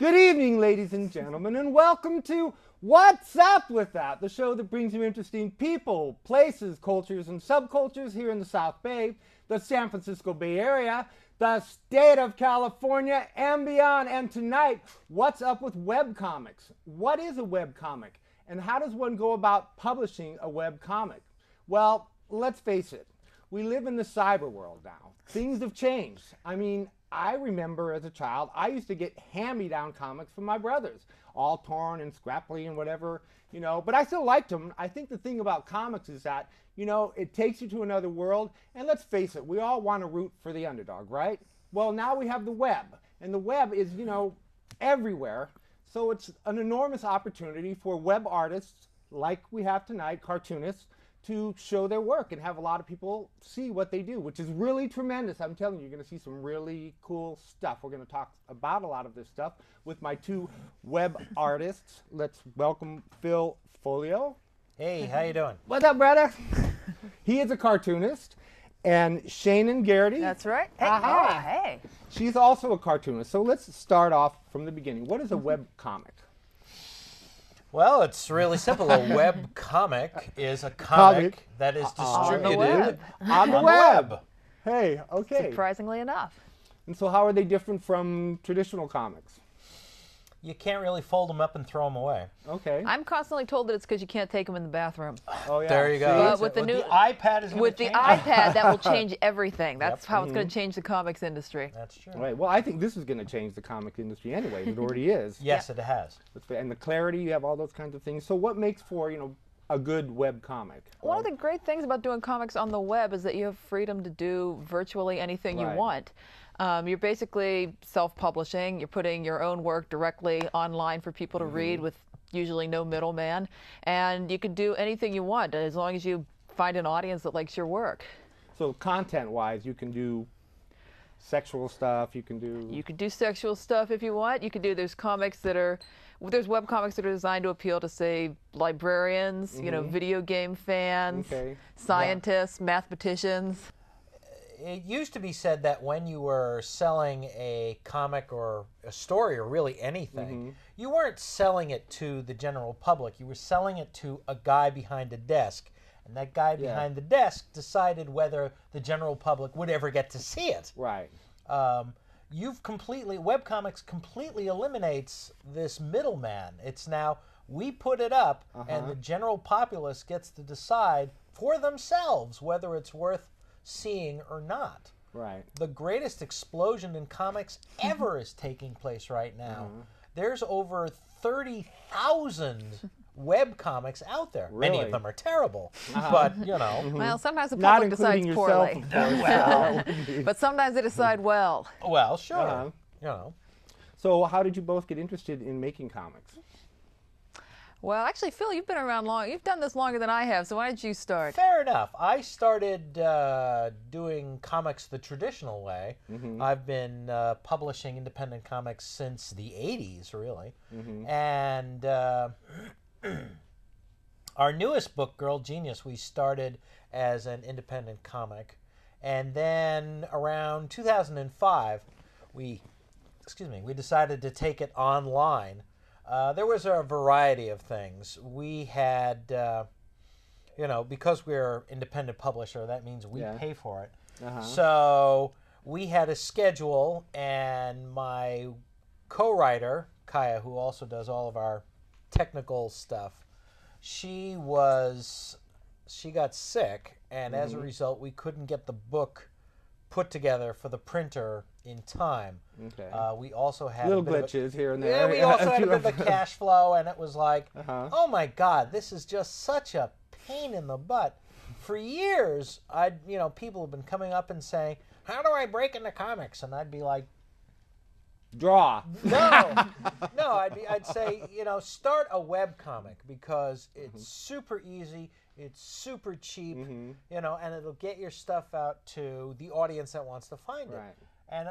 Good evening, ladies and gentlemen, and welcome to What's Up With That, the show that brings you interesting people, places, cultures, and subcultures here in the South Bay, the San Francisco Bay Area, the state of California, and beyond. And tonight, what's up with webcomics? What is a webcomic, and how does one go about publishing a webcomic? Well, let's face it, we live in the cyber world now. Things have changed. I remember as a child, I used to get hand-me-down comics from my brothers, all torn and scrappy and whatever, but I still liked them. I think the thing about comics is that, it takes you to another world, and let's face it, we all want to root for the underdog, right? Well, now we have the web, and the web is, everywhere, so it's an enormous opportunity for web artists like we have tonight, cartoonists, to show their work and have a lot of people see what they do, which is really tremendous. I'm telling you, you're going to see some really cool stuff. We're going to talk about a lot of this stuff with my two web artists. Let's welcome Phil Folio. Hey, how you doing? What's up, brother? He is a cartoonist. And Shannon Garrity. That's right. Hey, hey. She's also a cartoonist. So let's start off from the beginning. What is a web comic? Well, it's really simple. A web comic is a comic that is distributed on the web. Hey, okay. Surprisingly enough. And so how are they different from traditional comics? You can't really fold them up and throw them away. Okay. I'm constantly told that it's because you can't take them in the bathroom. Oh, yeah. There you go. But with the new iPad is with the iPad, that will change everything. That's how it's going to change the comics industry. That's true. Right. Well, I think this is going to change the comic industry anyway. It already is. Yes, it has. And the clarity, you have all those kinds of things. So what makes for, a good web comic? One of the great things about doing comics on the web is that you have freedom to do virtually anything you want. You're basically self-publishing. You're putting your own work directly online for people to read with usually no middleman. And you can do anything you want as long as you find an audience that likes your work. So content-wise, you can do sexual stuff. You can do sexual stuff if you want. You can do, there's comics that are, there's web comics that are designed to appeal to, say, librarians, video game fans, scientists, mathematicians. It used to be said that when you were selling a comic or a story or really anything, you weren't selling it to the general public. You were selling it to a guy behind a desk. And that guy behind the desk decided whether the general public would ever get to see it. Right. Webcomics completely eliminates this middleman. It's now, we put it up and the general populace gets to decide for themselves whether it's worth seeing or not. Right. The greatest explosion in comics ever is taking place right now. There's over 30,000 web comics out there. Really? Many of them are terrible, but Well, sometimes the public decides poorly. Well, but sometimes they decide well. Well, sure. So how did you both get interested in making comics? Well, actually, Phil, you've been around long. You've done this longer than I have, so why did you start? Fair enough. I started doing comics the traditional way. I've been publishing independent comics since the 80s, really. And our newest book, Girl Genius, we started as an independent comic. And then around 2005, we decided to take it online. There was a variety of things. We had, because we're an independent publisher, that means we pay for it. So we had a schedule, and my co-writer, Kaya, who also does all of our technical stuff, she got sick, and as a result, we couldn't get the book put together for the printer in time. We also had little glitches here and there. Yeah, we also had a bit of a cash flow, and it was like, oh my God, this is just such a pain in the butt. For years, people have been coming up and saying, "How do I break into comics?" And I'd be like, draw. No, I'd say, start a web comic because it's super easy. It's super cheap, and it'll get your stuff out to the audience that wants to find it. And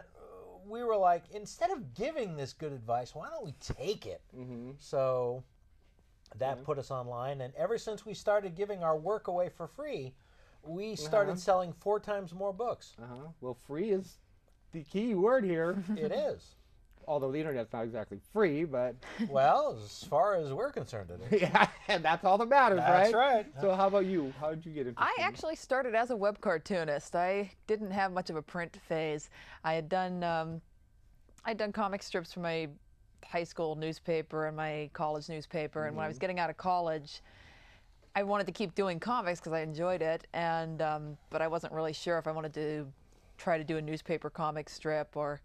we were like, instead of giving this good advice, why don't we take it? So that put us online, and ever since we started giving our work away for free, we started selling 4 times more books. Well, free is the key word here. It is. although the internet's not exactly free, but Well, as far as we're concerned, it is. yeah, and that's all that matters, That's right. So how about you? How did you get into I actually started as a web cartoonist. I didn't have much of a print phase. I'd done comic strips for my high school newspaper and my college newspaper, and when I was getting out of college, I wanted to keep doing comics because I enjoyed it, and but I wasn't really sure if I wanted to try to do a newspaper comic strip or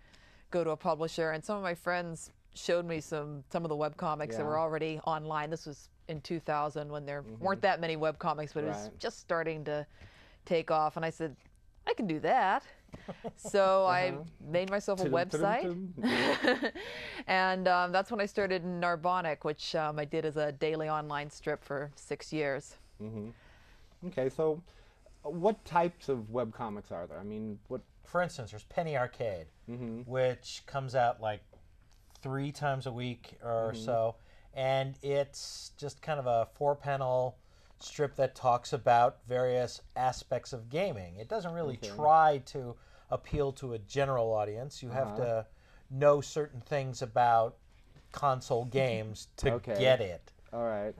go to a publisher. And some of my friends showed me some of the web comics that were already online. This was in 2000 when there weren't that many web comics, but it was just starting to take off. And I said, I can do that. So I made myself a website, and that's when I started Narbonic, which I did as a daily online strip for 6 years. Okay, so what types of web comics are there? I mean, what? For instance, there's Penny Arcade, which comes out like 3 times a week or so, and it's just kind of a 4-panel strip that talks about various aspects of gaming. It doesn't really try to appeal to a general audience. You have to know certain things about console games to get it. All right.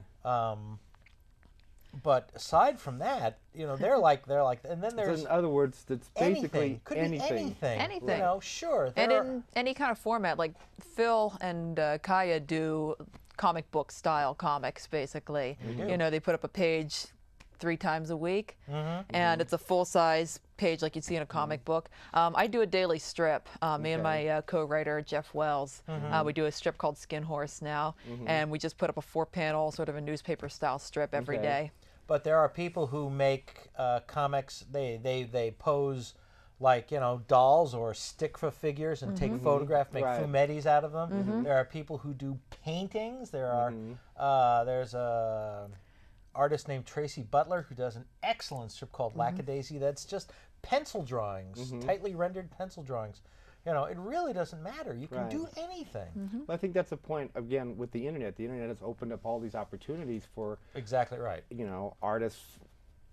But aside from that, you know, they're like, and then there's So in other words, it's basically could anything. be anything. Anything. You know, sure. And in any kind of format, like Phil and Kaya do comic book style comics, basically. You know, they put up a page 3 times a week, and it's a full-size page like you'd see in a comic book. I do a daily strip. Me and my co-writer, Jeff Wells, we do a strip called Skin Horse now, and we just put up a 4-panel, sort of a newspaper-style strip every day. But there are people who make comics, they pose like, you know, dolls or stick figures and take photographs, make fumettis out of them. There are people who do paintings. There are there's a artist named Tracy Butler who does an excellent strip called Lackadaisy that's just pencil drawings, tightly rendered pencil drawings. You know, it really doesn't matter. You can do anything. Well, I think that's the point, again, with the internet. The internet has opened up all these opportunities for, Exactly right. you know, artists,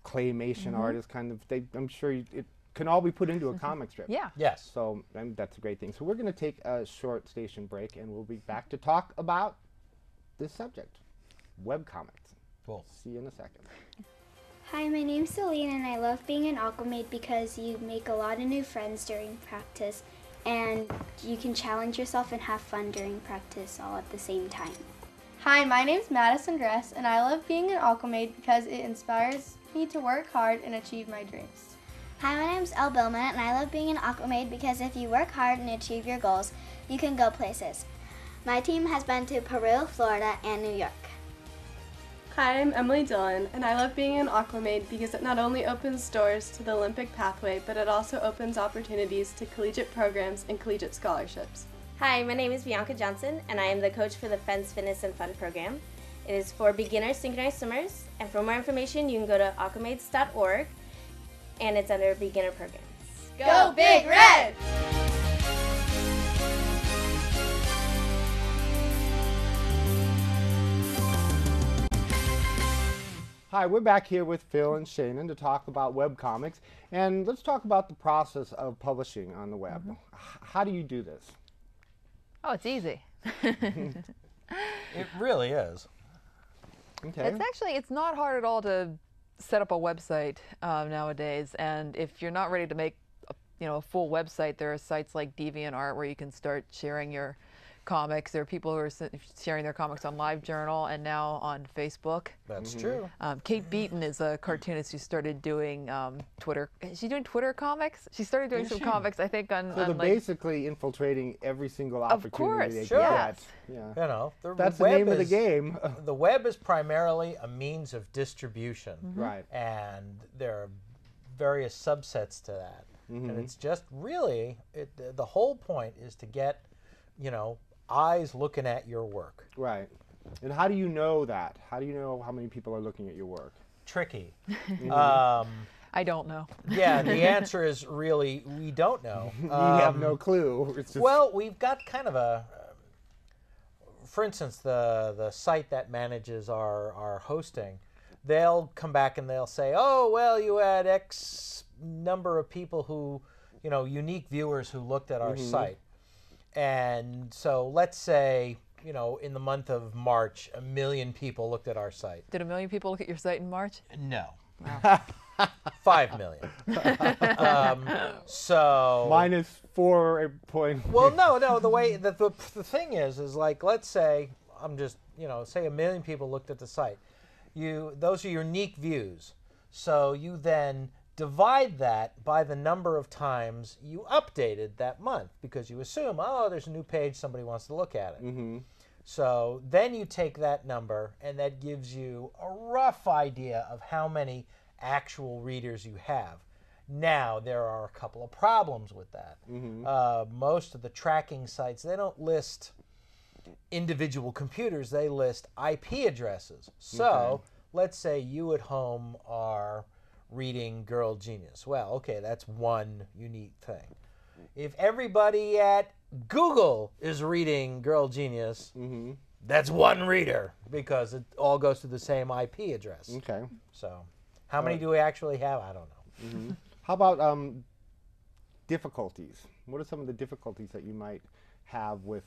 claymation artists, kind of, I'm sure it can all be put into a comic strip. Yeah. Yes. So that's a great thing. So we're going to take a short station break, and we'll be back to talk about this subject, webcomics. Cool. See you in a second. Hi, my name's Celine, and I love being an Aquamaid because you make a lot of new friends during practice, and you can challenge yourself and have fun during practice all at the same time. Hi, my name's Madison Gress, and I love being an Aquamaid because it inspires me to work hard and achieve my dreams. Hi, my name's Elle Billman, and I love being an Aquamaid because if you work hard and achieve your goals, you can go places. My team has been to Peru, Florida, and New York. Hi, I'm Emily Dillon, and I love being an Aquamaid because it not only opens doors to the Olympic pathway, but it also opens opportunities to collegiate programs and collegiate scholarships. Hi, my name is Bianca Johnson, and I am the coach for the Fence Fitness and Fun program. It is for beginner synchronized swimmers, and for more information, you can go to aquamaids.org, and it's under beginner programs. Go Big Red! Hi, we're back here with Phil and Shannon to talk about webcomics, and let's talk about the process of publishing on the web. How do you do this? Oh, it's easy. It really is. Okay. It's not hard at all to set up a website nowadays, and if you're not ready to make a full website, there are sites like DeviantArt where you can start sharing your comics. There are people who are sharing their comics on LiveJournal and now on Facebook. That's true. Kate Beaton is a cartoonist who started doing Twitter. Is she doing Twitter comics? She started doing some comics, I think, on. So they're basically infiltrating every single opportunity they sure. get. Yes. Yeah. You know, That's the name of the game. The web is primarily a means of distribution. Right. And there are various subsets to that. And it's just really, the whole point is to get, eyes looking at your work. Right. And how do you know that? How do you know how many people are looking at your work? Tricky. I don't know. Yeah, the answer is really, we don't know. You have no clue. It's just Well, we've got kind of a, for instance, the site that manages our hosting, they'll come back and they'll say, oh, well, you had X number of people who, unique viewers who looked at our site. And so let's say, you know, in the month of March, 1 million people looked at our site. Did 1 million people look at your site in March? No. 5 million. So minus 4 point. well, no. The way the thing is like, let's say I'm just, you know, say 1 million people looked at the site. Those are unique views. So you then divide that by the number of times you updated that month, because you assume, oh, there's a new page, somebody wants to look at it. Mm-hmm. So then you take that number, and that gives you a rough idea of how many actual readers you have. Now, there are a couple of problems with that. Mm-hmm. Most of the tracking sites, they don't list individual computers, they list IP addresses. So let's say you at home are reading Girl Genius. Well, okay, that's one unique thing. If everybody at Google is reading Girl Genius, that's one reader, because it all goes to the same IP address. Okay. So how many do we actually have? I don't know. How about difficulties? What are some of the difficulties that you might have with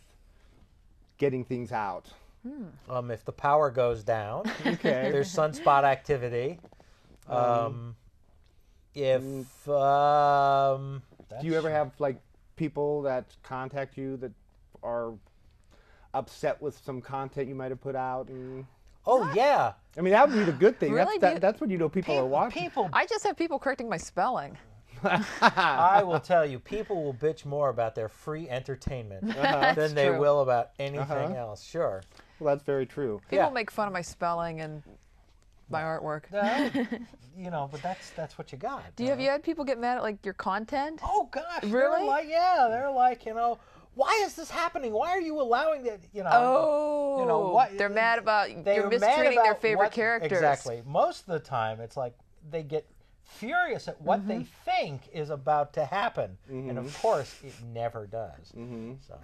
getting things out? If the power goes down, Okay. there's sunspot activity. Do you ever have like people that contact you that are upset with some content you might have put out? And Oh yeah, I mean, that would be the good thing. Really? That's when you know people are watching. people. I just have people correcting my spelling. I will tell you, people will bitch more about their free entertainment than they true. will about anything else. Sure. Well, that's very true. People Yeah. make fun of my spelling and my artwork. You know, but that's what you got. Have you had people get mad at like your content? Oh gosh, Really? they're like, you know, why is this happening? Why are you allowing that? You know, Oh, you know what? they're mad about They're you're mad mistreating their about favorite what- characters. Exactly. Most of the time, it's like they get furious at what they think is about to happen, and of course, it never does. So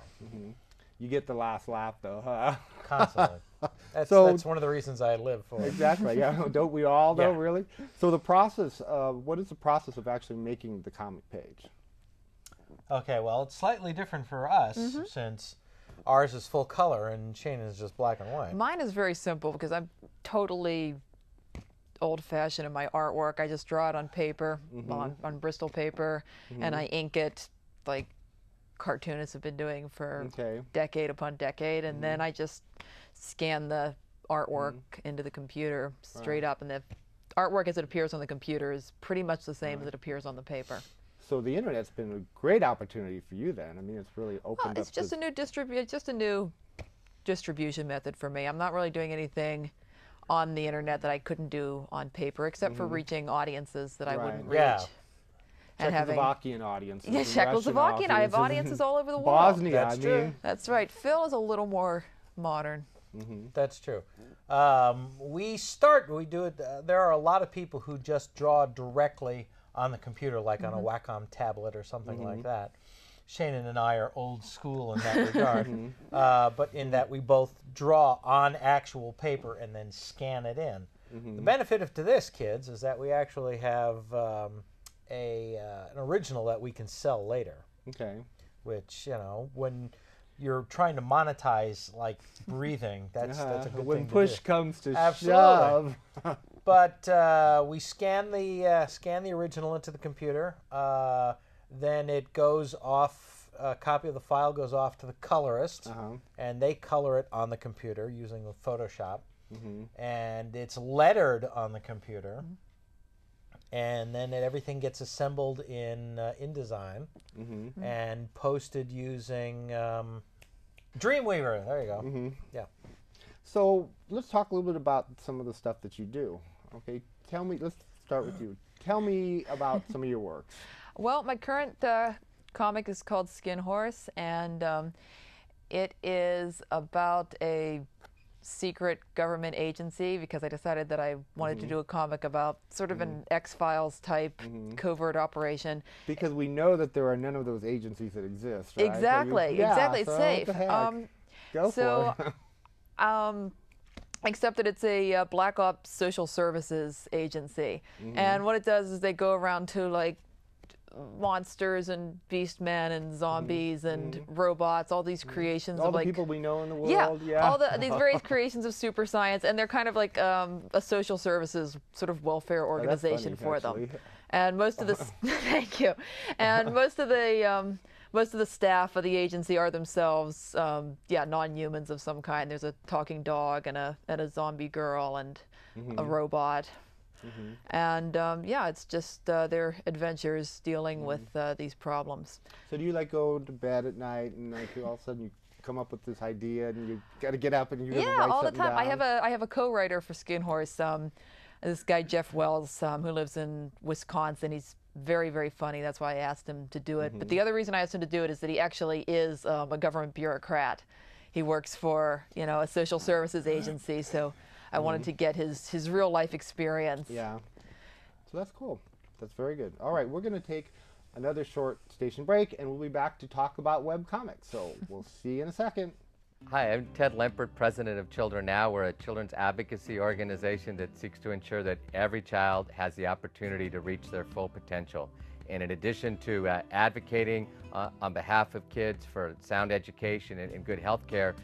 You get the last laugh, though, huh? constantly. That's one of the reasons I live for. Exactly. Yeah. Don't we all, though, Yeah. really? So the process, what is the process of actually making the comic page? Okay, well, it's slightly different for us since ours is full color and Shannon's just black and white. Mine is very simple because I'm totally old-fashioned in my artwork. I just draw it on paper, on Bristol paper, and I ink it like cartoonists have been doing for decade upon decade, and then I just scan the artwork into the computer straight up, and the artwork as it appears on the computer is pretty much the same as it appears on the paper. So the internet's been a great opportunity for you then. I mean, it's really opened It's up. just a new distribution method for me. I'm not really doing anything on the internet that I couldn't do on paper, except for reaching audiences that I wouldn't reach. Yeah. And having Czechoslovakian audiences. yeah, and Czechoslovakian. Russian I have audiences all over the world. Bosnia, That's I true. mean. That's right. Phil is a little more modern. That's true. We do it. There are a lot of people who just draw directly on the computer, like on a Wacom tablet or something like that. Shannon and I are old school in that regard, but in that we both draw on actual paper and then scan it in. The benefit to this, kids, is that we actually have an original that we can sell later. Okay. Which, you know, when you're trying to monetize like breathing, that's a good when thing to push do. comes to Absolutely. shove. But we scan the original into the computer. Then it goes off. A copy of the file goes off to the colorist, and they color it on the computer using the Photoshop. And it's lettered on the computer. And then everything gets assembled in InDesign and posted using Dreamweaver. There you go. Yeah. So let's talk a little bit about some of the stuff that you do. Okay, tell me. Let's start with you. Tell me about some of your works. Well, my current comic is called Skin Horse, and it is about a secret government agency, because I decided that I wanted to do a comic about sort of an X-Files type covert operation. Because we know that there are none of those agencies that exist, right? Exactly, So exactly. It's so safe. What the heck? Go for it. Except that it's a Black Ops social services agency, and what it does is they go around to like monsters and beastmen and zombies and robots, all these creations All of the like people we know in the world. yeah, all these various creations of super science, and they're kind of like a social services sort of welfare organization funny, for them. actually. And most of the thank you, and most of the staff of the agency are themselves non-humans of some kind. There's a talking dog and a zombie girl and a robot. And it's just their adventures dealing with these problems. So do you like go to bed at night and like all of a sudden you come up with this idea and you got to get up and you write all the something time. down? I have a co-writer for Skin Horse. This guy Jeff Wells, who lives in Wisconsin. He's very, very funny. That's why I asked him to do it. But the other reason I asked him to do it is that he actually is a government bureaucrat. He works for a social services agency. So I wanted to get his real life experience. Yeah. So that's cool. That's very good. All right, we're going to take another short station break, and we'll be back to talk about webcomics. So we'll see you in a second. Hi, I'm Ted Lempert, president of Children Now. We're a children's advocacy organization that seeks to ensure that every child has the opportunity to reach their full potential. And in addition to advocating on behalf of kids for sound education and good health care,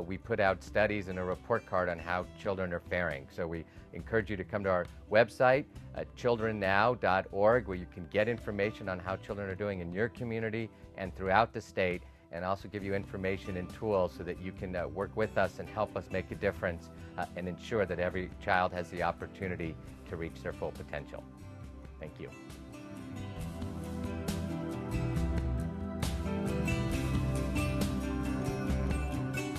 we put out studies and a report card on how children are faring. So we encourage you to come to our website at childrennow.org, where you can get information on how children are doing in your community and throughout the state, and also give you information and tools so that you can work with us and help us make a difference and ensure that every child has the opportunity to reach their full potential. Thank you.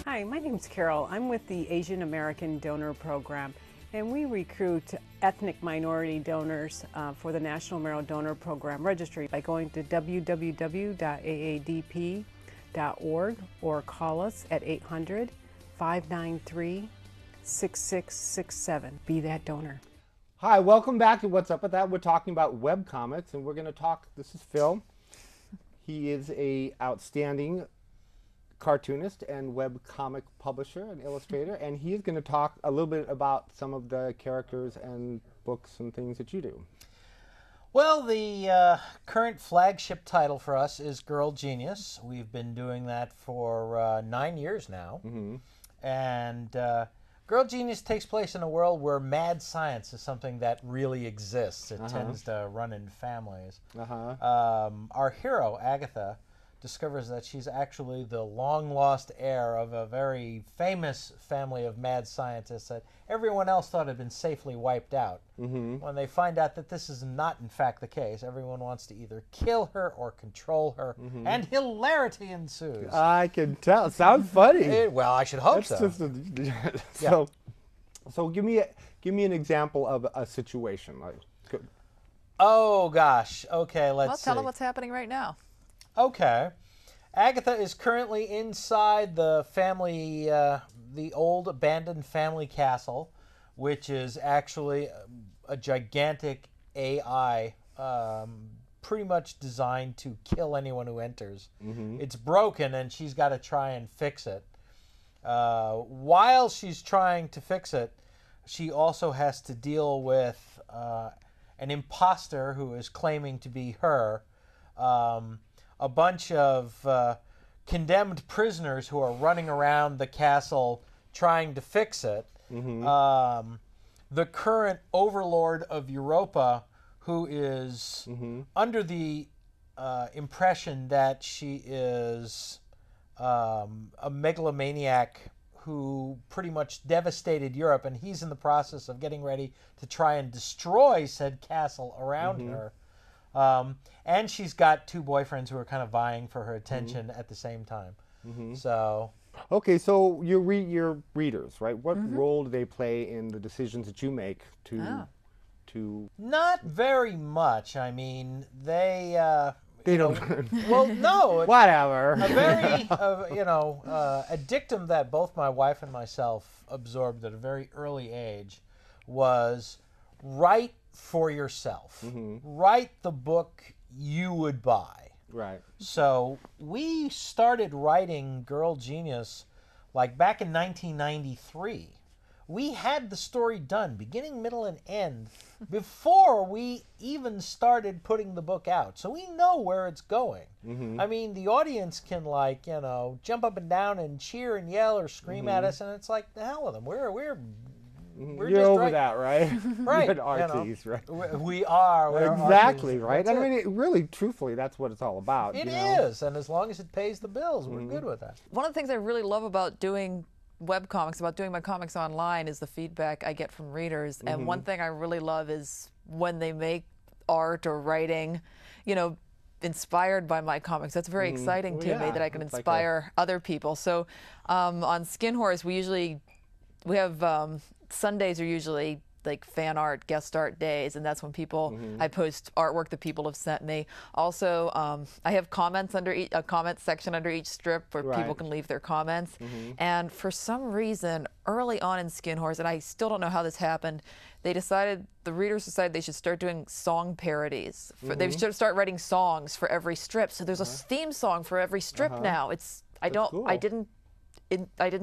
Hi, my name's Carol. I'm with the Asian American Donor Program, and we recruit ethnic minority donors for the National Marrow Donor Program registry by going to www.aadp.org or call us at 800-593-6667. Be that donor. Hi, welcome back to What's Up With That. We're talking about webcomics, and we're going to talk, this is Phil. He is a outstanding cartoonist and webcomic publisher and illustrator, and he is going to talk a little bit about some of the characters and books and things that you do. Well, the current flagship title for us is Girl Genius. We've been doing that for 9 years now. And Girl Genius takes place in a world where mad science is something that really exists. It tends to run in families. Our hero, Agatha, discovers that she's actually the long-lost heir of a very famous family of mad scientists that everyone else thought had been safely wiped out. When they find out that this is not, in fact, the case, everyone wants to either kill her or control her, and hilarity ensues. I can tell. It sounds funny. Well, I should hope so. So give me an example of a situation. Oh, gosh. Okay, let's see. Tell them what's happening right now. Okay. Agatha is currently inside the family, the old abandoned family castle, which is actually a gigantic AI, pretty much designed to kill anyone who enters. It's broken, and she's got to try and fix it. While she's trying to fix it, she also has to deal with an imposter who is claiming to be her, a bunch of condemned prisoners who are running around the castle trying to fix it. The current overlord of Europa, who is under the impression that she is a megalomaniac who pretty much devastated Europe, and he's in the process of getting ready to try and destroy said castle around her. And she's got two boyfriends who are kind of vying for her attention at the same time. So, okay, so your readers, right? What role do they play in the decisions that you make to? Not very much. I mean, they don't. Well, no. Whatever. A very, a dictum that both my wife and myself absorbed at a very early age was write for yourself. Write the book you would buy. Right. So we started writing Girl Genius like back in 1993 we had the story done, beginning, middle, and end, before we even started putting the book out. So we know where it's going. I mean, the audience can, like, you know, jump up and down and cheer and yell or scream at us, and it's like, the hell with them. We're You're just over that, right? Right. You're arties, right? We are. We're Exactly, artists. right? That's I it. mean, really, truthfully, that's what it's all about. It you know? is, and as long as it pays the bills, we're good with that. One of the things I really love about doing webcomics, about doing my comics online, is the feedback I get from readers. And one thing I really love is when they make art or writing, you know, inspired by my comics. That's very exciting to me, that I can inspire other people. So on Skin Horse, we have Sundays are usually like fan art, guest art days, and that's when people, I post artwork that people have sent me. Also, I have comments under a comment section under each strip where people can leave their comments. And for some reason, early on in Skin Horse, and I still don't know how this happened, the readers decided they should start doing song parodies. They should start writing songs for every strip. So there's a theme song for every strip now. I didn't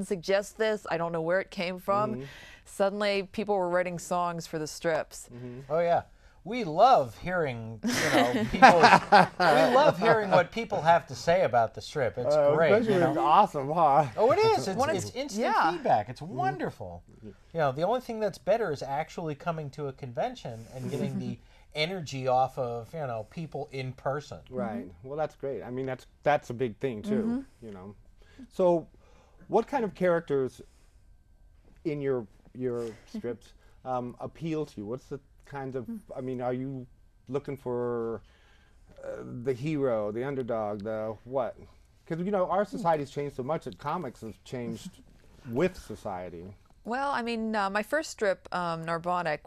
suggest this. I don't know where it came from. Suddenly, people were writing songs for the strips. Oh yeah, we love hearing, you know, we love hearing what people have to say about the strip. It's great. Especially when it's awesome, huh? Oh, it is. It's instant feedback. It's wonderful. You know, the only thing that's better is actually coming to a convention and getting the energy off of, you know, people in person. Right. Well, that's great. I mean, that's a big thing too. You know. So, what kind of characters in your strips appeal to you? What's the kind of, I mean, are you looking for the hero, the underdog, the what? Because, you know, our society's changed so much that comics have changed with society. Well, I mean, my first strip, Narbonic,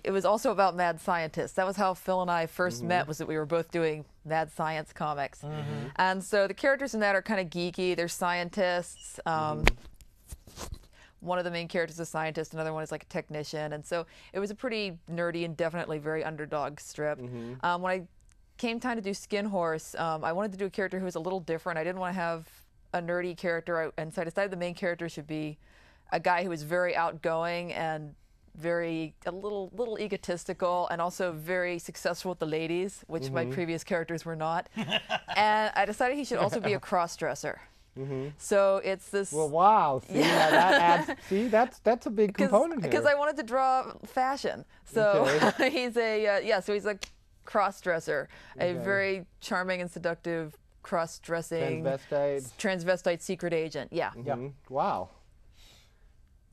it was also about mad scientists. That was how Phil and I first met, was that we were both doing mad science comics. And so the characters in that are kind of geeky. They're scientists. One of the main characters is a scientist, another one is like a technician. And so it was a pretty nerdy and definitely very underdog strip. When I came time to do Skin Horse, I wanted to do a character who was a little different. I didn't want to have a nerdy character, and so I decided the main character should be a guy who was very outgoing and a little egotistical, and also very successful with the ladies, which my previous characters were not. And I decided he should also be a cross-dresser. So it's this. Well, wow. See, now that adds. See, that's a big component here. Because I wanted to draw fashion. So he's a cross-dresser, a very charming and seductive cross-dressing transvestite secret agent. Yeah. Wow.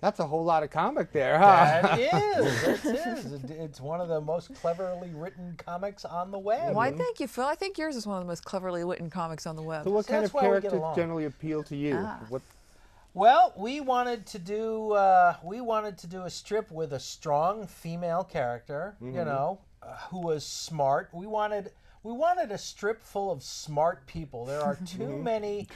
That's a whole lot of comic there, huh? That is. It's one of the most cleverly written comics on the web. Why, thank you, Phil. I think yours is one of the most cleverly written comics on the web. So what kind of characters generally appeal to you? Well, we wanted to do a strip with a strong female character, you know, who was smart. We wanted a strip full of smart people. There are too many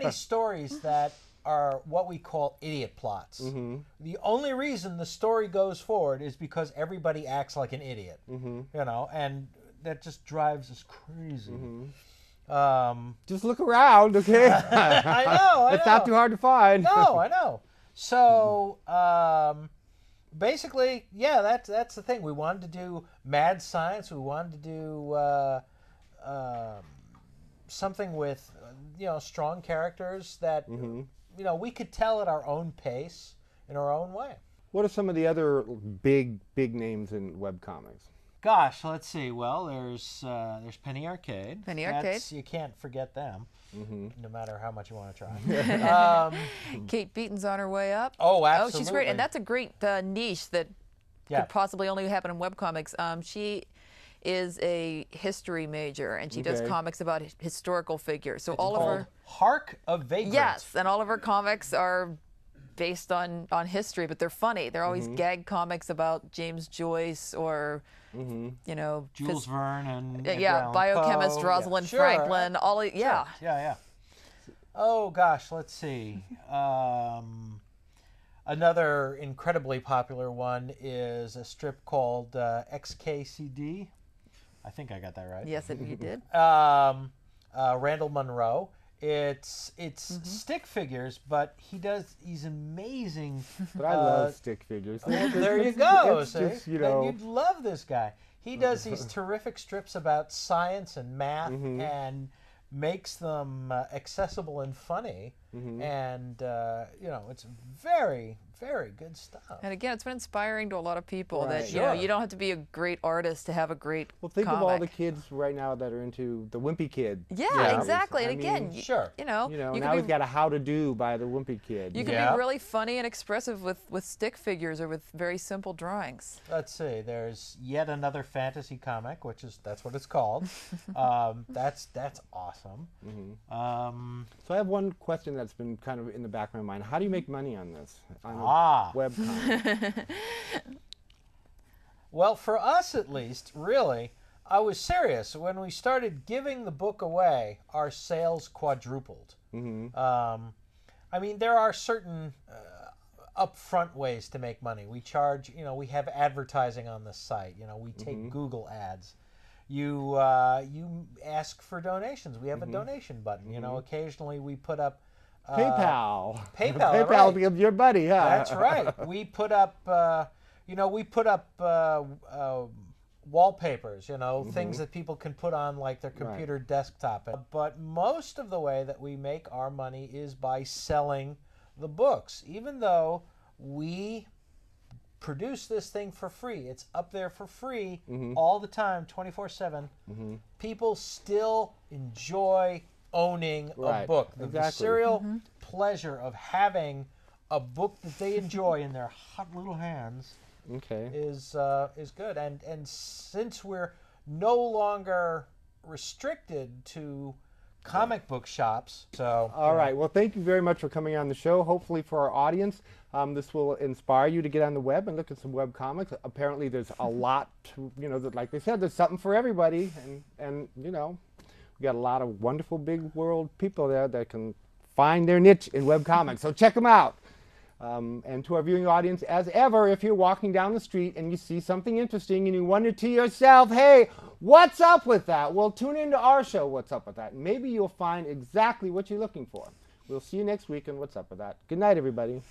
stories that are what we call idiot plots. The only reason the story goes forward is because everybody acts like an idiot, you know, and that just drives us crazy. Just look around, okay? I know. It's not too hard to find. No, I know. So basically, yeah, that's the thing. We wanted to do mad science. We wanted to do something with, you know, strong characters that, you know, we could tell at our own pace, in our own way. What are some of the other big names in webcomics? Gosh, let's see. Well, there's Penny Arcade. Penny Arcade. You can't forget them, no matter how much you want to try. Kate Beaton's on her way up. Oh, absolutely. Oh, she's great, and that's a great niche that could possibly only happen in webcomics. She is a history major, and she does comics about historical figures. So all of her Hark of Vagrant. Yes, and all of her comics are based on history, but they're funny. They're always gag comics about James Joyce or you know, Jules Verne and biochemist Poe. Rosalind Sure. Franklin. Yeah. Oh gosh, let's see. Another incredibly popular one is a strip called XKCD. I think I got that right. Yes, you did. Randall Munroe It's stick figures, but he does these amazing. But I love stick figures. Well, there you go. It's See? just, you Then know, you'd love this guy. He does these terrific strips about science and math and makes them accessible and funny. And, you know, it's very, very good stuff. And again, it's been inspiring to a lot of people that, Right. you know, you don't have to be a great artist to have a great well, think comic. of all the kids right now that are into the Wimpy Kid. Yeah, exactly. I And again, mean, sure. you know, now can we've got a How to Do by the Wimpy Kid. You can be really funny and expressive with stick figures or with very simple drawings. Let's see. There's yet another fantasy comic, which is that's what it's called. That's awesome. So I have one question that's been kind of in the back of my mind. How do you make money on this? On a webcomic? Well, for us at least, really, I was serious. When we started giving the book away, our sales quadrupled. I mean, there are certain upfront ways to make money. We charge, you know, we have advertising on the site. You know, we take Google ads. You ask for donations. We have a donation button. You know, occasionally we put up PayPal. PayPal. PayPal right. your buddy, huh? That's right. We put up, you know, wallpapers, you know, things that people can put on like their computer desktop. But most of the way that we make our money is by selling the books. Even though we produce this thing for free, it's up there for free all the time, 24/7. People still enjoy owning a book. The visceral pleasure of having a book that they enjoy in their hot little hands is good. And since we're no longer restricted to comic book shops, so all right. Well, thank you very much for coming on the show. Hopefully, for our audience, this will inspire you to get on the web and look at some web comics. Apparently, there's a lot. You know, like they said, there's something for everybody, and you know, we got a lot of wonderful big world people there that can find their niche in web comics. So check them out. And to our viewing audience, as ever, if you're walking down the street and you see something interesting and you wonder to yourself, hey, what's up with that? Well, tune into our show, What's Up With That? And maybe you'll find exactly what you're looking for. We'll see you next week on What's Up With That. Good night, everybody.